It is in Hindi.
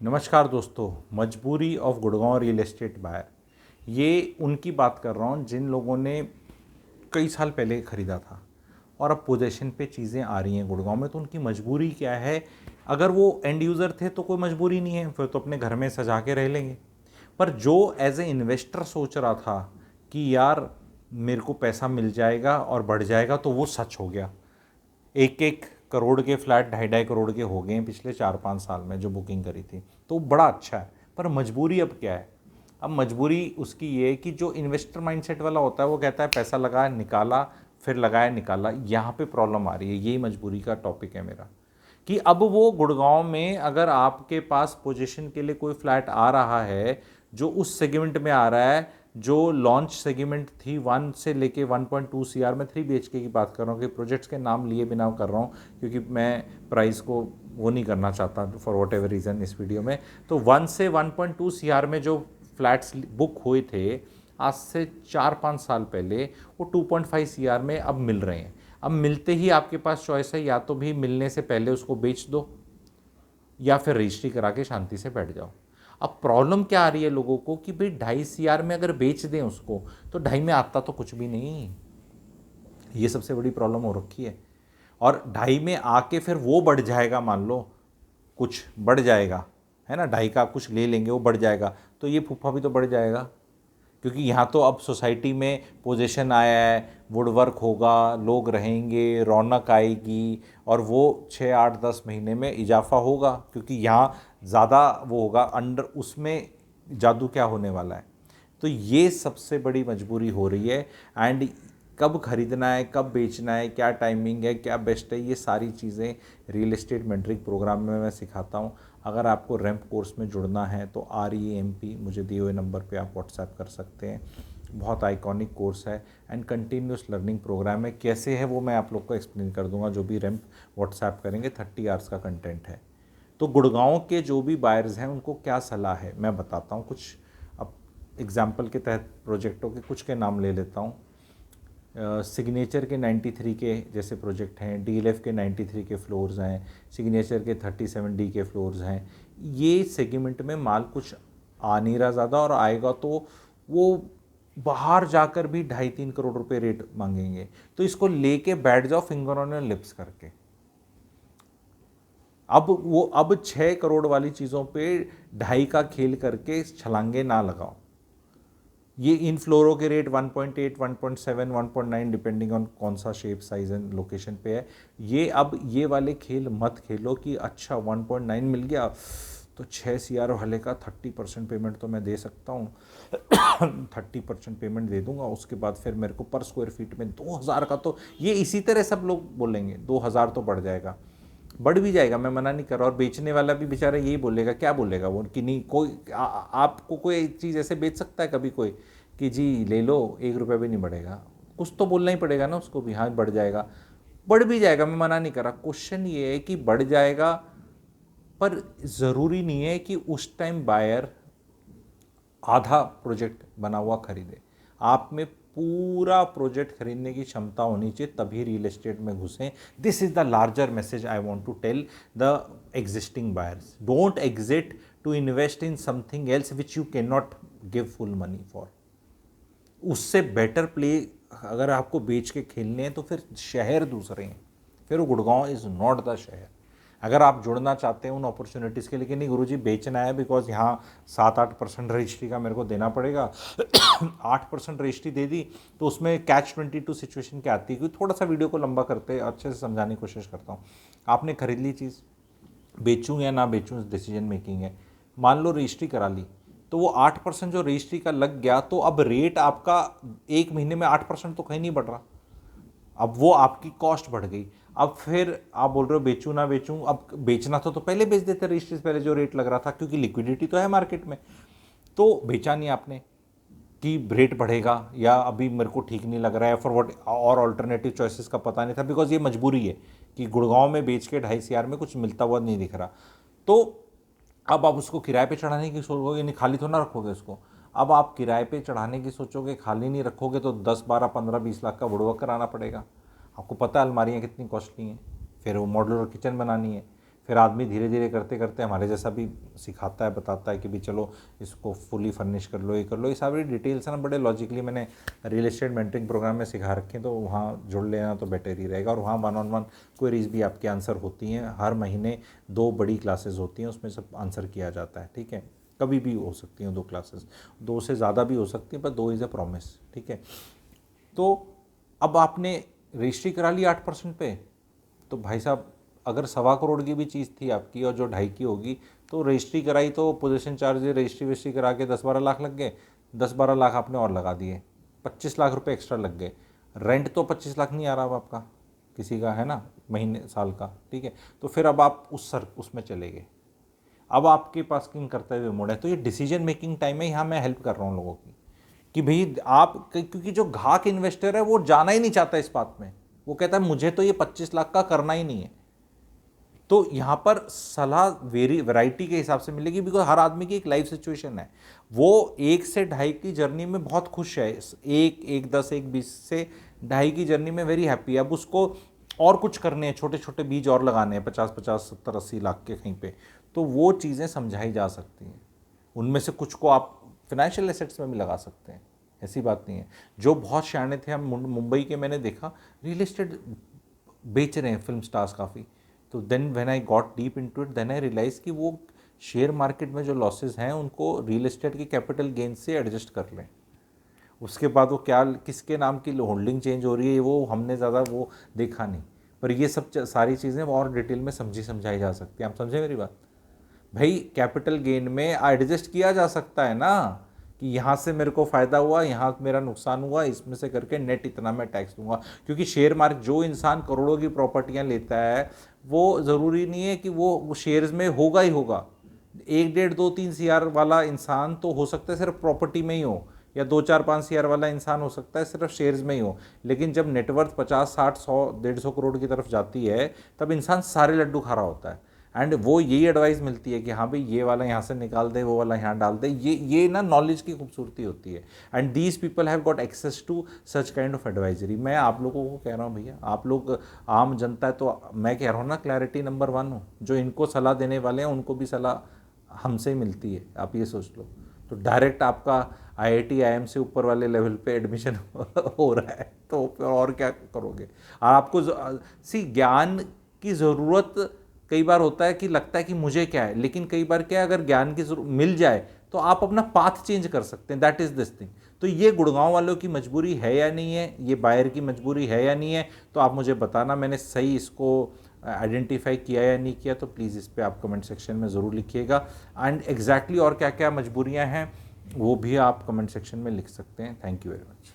नमस्कार दोस्तों, मजबूरी of Gurgaon real estate buyer. ये उनकी बात कर रहा हूँ जिन लोगों ने कई साल पहले ख़रीदा था और अब पोजीशन पे चीज़ें आ रही हैं गुड़गांव में, तो उनकी मजबूरी क्या है। अगर वो एंड यूज़र थे तो कोई मजबूरी नहीं है, फिर तो अपने घर में सजा के रह लेंगे। पर जो एज ए इन्वेस्टर सोच रहा था कि यार मेरे को पैसा मिल जाएगा और बढ़ जाएगा, तो वो सच हो गया। 1-1 करोड़ के फ्लैट 2.5-2.5 करोड़ के हो गए हैं पिछले 4-5 साल में जो बुकिंग करी थी, तो बड़ा अच्छा है। पर मजबूरी अब क्या है? अब मजबूरी उसकी ये है कि जो इन्वेस्टर माइंडसेट वाला होता है वो कहता है पैसा लगाया निकाला, फिर लगाया निकाला। यहाँ पे प्रॉब्लम आ रही है। यही मजबूरी का टॉपिक है मेरा, कि अब वो गुड़गांव में अगर आपके पास पोजीशन के लिए कोई फ्लैट आ रहा है जो उस सेगमेंट में आ रहा है, जो लॉन्च सेगमेंट थी 1 से लेके 1.2 सीआर में 3 BHK की बात कर रहा हूँ, कि प्रोजेक्ट्स के नाम लिए बिना कर रहा हूँ क्योंकि मैं प्राइस को वो नहीं करना चाहता फॉर वॉट एवर रीज़न इस वीडियो में। तो 1 से 1.2 सीआर में जो फ्लैट्स बुक हुए थे आज से 4-5 साल पहले, वो 2.5 सीआर में अब मिल रहे हैं। अब मिलते ही आपके पास चॉइस है, या तो भी मिलने से पहले उसको बेच दो या फिर रजिस्ट्री करा के शांति से बैठ जाओ। अब प्रॉब्लम क्या आ रही है लोगों को कि भाई 2.5 सीआर में अगर बेच दें उसको तो 2.5 में आता तो कुछ भी नहीं। ये सबसे बड़ी प्रॉब्लम हो रखी है। और 2.5 में आके फिर वो बढ़ जाएगा, मान लो कुछ बढ़ जाएगा, है ना, 2.5 का कुछ ले लेंगे वो बढ़ जाएगा, तो ये फूफा भी तो बढ़ जाएगा। क्योंकि यहाँ तो अब सोसाइटी में पोजीशन आया है, वुडवर्क होगा, लोग रहेंगे, रौनक आएगी, और वो 6-8-10 महीने में इजाफा होगा, क्योंकि यहाँ ज़्यादा वो होगा अंडर, उसमें जादू क्या होने वाला है। तो ये सबसे बड़ी मजबूरी हो रही है। एंड कब खरीदना है, कब बेचना है, क्या टाइमिंग है, क्या बेस्ट है, ये सारी चीज़ें रियल एस्टेट मेंटरिंग प्रोग्राम में मैं सिखाता हूँ। अगर आपको रैंप कोर्स में जुड़ना है तो REMP मुझे दिए हुए नंबर पे आप व्हाट्सएप कर सकते हैं। बहुत आइकॉनिक कोर्स है एंड कंटिन्यूस लर्निंग प्रोग्राम है। कैसे है वो मैं आप लोग को एक्सप्लेन कर दूंगा, जो भी रैंप व्हाट्सएप करेंगे। 30 आवर्स का कंटेंट है। तो गुड़गांव के जो भी बायर्स हैं उनको क्या सलाह है मैं बताता हूँ कुछ। अब एग्जाम्पल के तहत प्रोजेक्टों के कुछ के नाम ले लेता हूँ। सिग्नेचर के 93 के जैसे प्रोजेक्ट हैं, DLF के 93 के फ्लोर्स हैं, सिग्नेचर के 37D के फ्लोर्स हैं। ये सेगमेंट में माल कुछ आ नहीं रहा ज़्यादा, और आएगा तो वो बाहर जाकर भी 2.5-3 करोड़ रुपए रेट मांगेंगे। तो इसको लेके बैठ जाओ फिंगर ऑन योर लिप्स करके। अब 6 करोड़ वाली चीज़ों पे 2.5 का खेल करके छलांगे ना लगाओ। ये इन फ्लोरों के रेट 1.8, 1.7, 1.9 डिपेंडिंग ऑन कौन सा शेप, साइज एंड लोकेशन पे है। ये अब ये वाले खेल मत खेलो कि अच्छा 1.9 मिल गया तो 6 CR वाले का 30% पेमेंट तो मैं दे सकता हूँ 30% पेमेंट दे दूंगा, उसके बाद फिर मेरे को पर स्क्वायर फीट में 2000 का, तो ये इसी तरह सब लोग बोलेंगे 2000 तो बढ़ जाएगा। बढ़ भी जाएगा, मैं मना नहीं कर रहा। और बेचने वाला भी बेचारा यही बोलेगा, क्या बोलेगा वो कि नहीं कोई आपको कोई चीज़ ऐसे बेच सकता है कभी कोई कि जी ले लो 1 रुपये भी नहीं बढ़ेगा। कुछ तो बोलना ही पड़ेगा ना उसको भी, हाँ बढ़ जाएगा। बढ़ भी जाएगा, मैं मना नहीं कर रहा। क्वेश्चन ये है कि बढ़ जाएगा, पर ज़रूरी नहीं है कि उस टाइम बायर आधा प्रोजेक्ट बना हुआ खरीदे। आप में पूरा प्रोजेक्ट खरीदने की क्षमता होनी चाहिए, तभी रियल एस्टेट में घुसें। This is the larger message I want to tell the existing buyers. Don't exit to invest in something else which you can not give full money for. उससे बेटर प्ले अगर आपको बेच के खेलने हैं तो फिर शहर दूसरे हैं, फिर वो गुड़गांव इज़ नॉट द शहर। अगर आप जुड़ना चाहते हैं उन अपॉर्चुनिटीज़ के लिए कि नहीं गुरुजी बेचना है बिकॉज यहाँ 7-8% रजिस्ट्री का मेरे को देना पड़ेगा 8% रजिस्ट्री दे दी तो उसमें Catch-22 सिचुएशन क्या आती है, क्योंकि थोड़ा सा वीडियो को लंबा करते अच्छे से समझाने की कोशिश करता हूँ। आपने खरीद ली चीज़, बेचूँ या ना बेचूँ डिसीजन मेकिंग है। मान लो रजिस्ट्री करा ली तो वो 8% जो रजिस्ट्री का लग गया, तो अब रेट आपका 1 महीने में 8% तो कहीं नहीं बढ़ रहा, अब वो आपकी कॉस्ट बढ़ गई। अब फिर आप बोल रहे हो बेचूं ना बेचूं, अब बेचना तो पहले बेच देते रजिस्ट्री से पहले जो रेट लग रहा था, क्योंकि लिक्विडिटी तो है मार्केट में। तो बेचा नहीं आपने कि रेट बढ़ेगा या अभी मेरे को ठीक नहीं लग रहा है फॉर व्हाट, और ऑल्टरनेटिव चॉइसेस का पता नहीं था, बिकॉज ये मजबूरी है कि गुड़गांव में बेच के 2.5 CR में कुछ मिलता हुआ नहीं दिख रहा। तो अब आप उसको किराए पे चढ़ाने की सोचोगे, नहीं खाली तो ना रखोगे उसको। अब आप किराए पे चढ़ाने की सोचोगे, खाली नहीं रखोगे, तो 10-12-15-20 लाख का वुडवर्क कराना पड़ेगा। आपको पता है अलमारियाँ कितनी कॉस्टली हैं, फिर वो मॉड्यूलर किचन बनानी है, फिर आदमी धीरे धीरे करते करते हमारे जैसा भी सिखाता है, बताता है कि भी चलो इसको फुली फर्निश कर लो, ये कर लो। ये सारी डिटेल्स है ना बड़े लॉजिकली मैंने रियल एस्टेट मेंटरिंग प्रोग्राम में सिखा रखे हैं, तो वहाँ जुड़ लेना तो बेटर ही रहेगा। और वहाँ 1-on-1 क्वेरीज भी आपके आंसर होती हैं। हर महीने 2 बड़ी क्लासेस होती हैं, उसमें सब आंसर किया जाता है, ठीक है। कभी भी हो सकती हैं 2 क्लासेस, 2 से ज़्यादा भी हो सकती हैं, पर 2 इज़ अ प्रॉमिस, ठीक है। तो अब आपने रजिस्ट्री करा ली 8% पे, तो भाई साहब अगर 1.25 करोड़ की भी चीज़ थी आपकी और जो 2.5 की होगी, तो रजिस्ट्री कराई तो पोजीशन चार्ज रजिस्ट्री वजिस्ट्री करा के 10-12 लाख लग गए। 10-12 लाख आपने और लगा दिए, 25 लाख रुपए एक्स्ट्रा लग गए। रेंट तो 25 लाख नहीं आ रहा अब आपका, किसी का है ना, महीने साल का, ठीक है। तो फिर अब आप उसमें चले गए। अब आपके पास किन करते हुए मोड़ है। तो ये डिसीजन मेकिंग टाइम है, यहाँ मैं हेल्प कर रहा हूँ लोगों की कि भाई आप, क्योंकि जो घाक इन्वेस्टर है वो जाना ही नहीं चाहता इस बात में, वो कहता है मुझे तो ये 25 लाख का करना ही नहीं है। तो यहाँ पर सलाह वैरायटी के हिसाब से मिलेगी, बिकॉज हर आदमी की एक लाइफ सिचुएशन है। वो 1 से 2.5 की जर्नी में बहुत खुश है, 1, 10, 20 से 2.5 की जर्नी में वेरी हैप्पी है। अब उसको और कुछ करने हैं, छोटे छोटे बीज और लगाने हैं 50-50, 70-80 लाख के कहीं पे, तो वो चीज़ें समझाई जा सकती हैं। उनमें से कुछ को आप फिनेंशियल एसेट्स में भी लगा सकते हैं, ऐसी बात नहीं है। जो बहुत शाणे थे, हम मुंबई के मैंने देखा रियल एस्टेट बेच रहे हैं फिल्म स्टार्स काफ़ी। तो then when I got deep into it, then I realise कि वो शेयर मार्केट में जो लॉसेस हैं उनको रियल एस्टेट की कैपिटल गेन से एडजस्ट कर लें। उसके बाद वो क्या किसके नाम की होल्डिंग चेंज हो रही है वो हमने ज़्यादा वो देखा नहीं, पर ये सब सारी चीज़ें और डिटेल में समझाई जा सकती हैं। आप समझे मेरी बात भाई? कैपिटल गेन में एडजस्ट किया जा सकता है ना, कि यहाँ से मेरे को फ़ायदा हुआ, यहाँ मेरा नुकसान हुआ, इसमें से करके नेट इतना मैं टैक्स दूंगा। क्योंकि शेयर मार्केट, जो इंसान करोड़ों की प्रॉपर्टियाँ लेता है वो ज़रूरी नहीं है कि वो शेयर्स में होगा ही होगा। 1, 1.5, 2, 3 CR वाला इंसान तो हो सकता है सिर्फ प्रॉपर्टी में ही हो, या 2, 4, 5 CR वाला इंसान हो सकता है सिर्फ शेयर्स में ही हो। लेकिन जब नेटवर्थ 50, 60, 100, 150 करोड़ की तरफ जाती है, तब इंसान सारे लड्डू खा रहा होता है। एंड वो यही एडवाइस मिलती है कि हाँ भाई ये वाला यहाँ से निकाल दे, वो वाला यहाँ डाल दे। ये ना नॉलेज की खूबसूरती होती है। And these people have got access to such kind of advisory. मैं आप लोगों को कह रहा हूँ भैया, आप लोग आम जनता है, तो मैं कह रहा हूँ ना, क्लैरिटी नंबर 1 हो। जो इनको सलाह देने वाले हैं उनको भी सलाह हमसे ही मिलती है, आप ये सोच लो। तो डायरेक्ट आपका IIT IIM से ऊपर वाले लेवल पे एडमिशन हो रहा है, तो फिर और क्या करोगे आपको? ज्ञान की ज़रूरत कई बार होता है कि लगता है कि मुझे क्या है, लेकिन कई बार क्या है, अगर ज्ञान की जरूरत मिल जाए तो आप अपना पाथ चेंज कर सकते हैं। That is this thing. तो ये गुड़गांव वालों की मजबूरी है या नहीं है, ये बायर की मजबूरी है या नहीं है, तो आप मुझे बताना, मैंने सही इसको आइडेंटिफाई किया या नहीं किया। तो प्लीज़ इस पर आप कमेंट सेक्शन में ज़रूर लिखिएगा। एंड एग्जैक्टली और क्या क्या मजबूरियाँ हैं वो भी आप कमेंट सेक्शन में लिख सकते हैं। Thank you very much.